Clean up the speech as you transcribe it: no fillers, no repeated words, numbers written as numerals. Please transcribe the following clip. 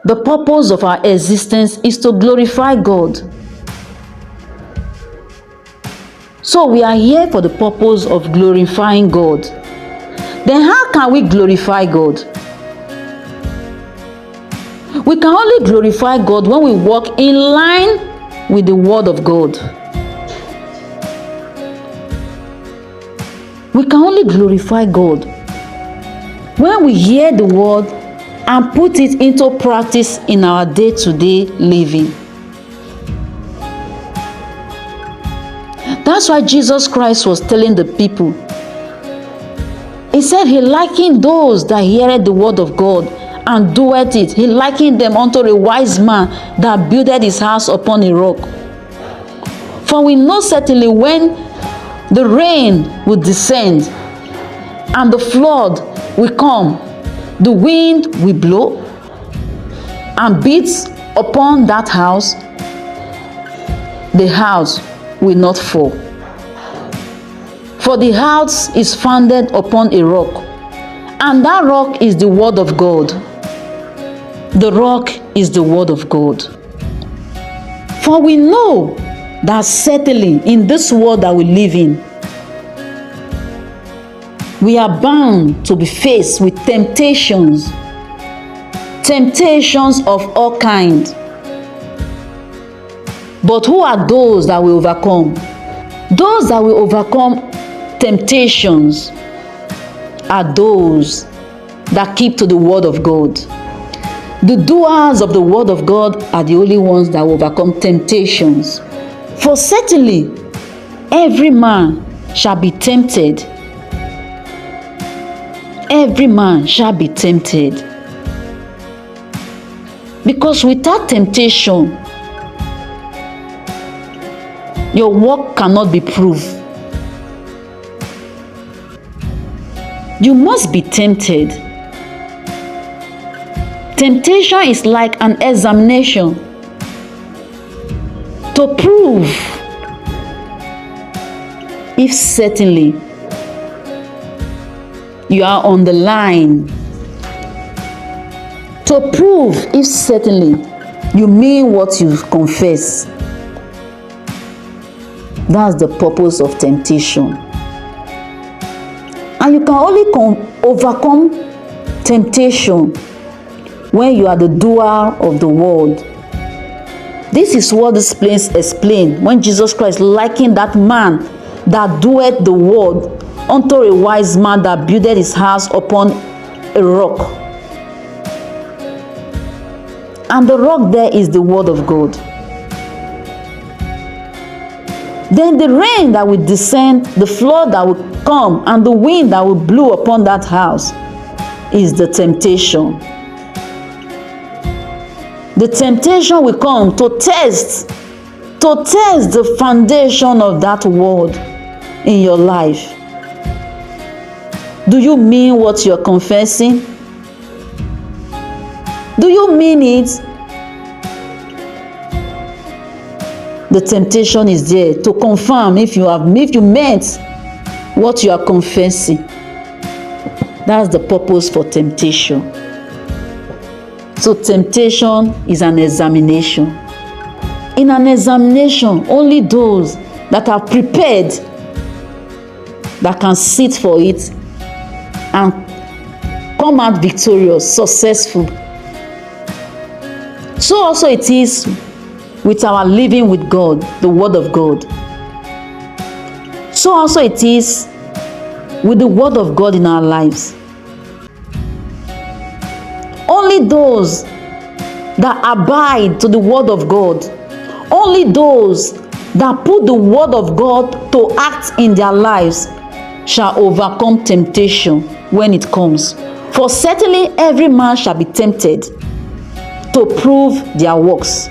The purpose of our existence is to glorify God. So we are here for the purpose of glorifying God. Then how can we glorify God? We can only glorify God when we walk in line with the Word of God. We can only glorify God when we hear the Word and put it into practice in our day-to-day living. That's why Jesus Christ was telling the people. He said he likened those that heareth the word of God and doeth it. He likened them unto a wise man that builded his house upon a rock. For we know certainly when the rain will descend and the flood will come, the wind will blow and beat upon that house, the house will not fall. For the house is founded upon a rock, and that rock is the word of God. The rock is the word of God. For we know that certainly in this world that we live in, we are bound to be faced with temptations of all kinds. But who are those that will overcome? Those that will overcome temptations are those that keep to the word of God. The doers of the word of God are the only ones that will overcome temptations. For certainly every man shall be tempted. Every man shall be tempted. Because without temptation, your work cannot be proved. You must be tempted. Temptation is like an examination to prove if certainly you are on the line, to prove if certainly you mean what you confess. That's the purpose of temptation. And you can only overcome temptation when you are the doer of the word. This is what this place explained when Jesus Christ likened that man that doeth the word unto a wise man that builded his house upon a rock. And the rock there is the word of God. Then the rain that will descend, the flood that will come, and the wind that will blow upon that house is the temptation. The temptation will come to test the foundation of that word in your life. Do you mean what you're confessing? Do you mean it? The temptation is there to confirm if you meant what you are confessing. That's the purpose for temptation. So temptation is an examination. In an examination, only those that are prepared that can sit for it and come out victorious, successful. So also it is with our living with God, the word of God. So also it is with the word of God in our lives. Only those that abide to the word of God, only those that put the word of God to act in their lives shall overcome temptation when it comes. For certainly every man shall be tempted to prove their works.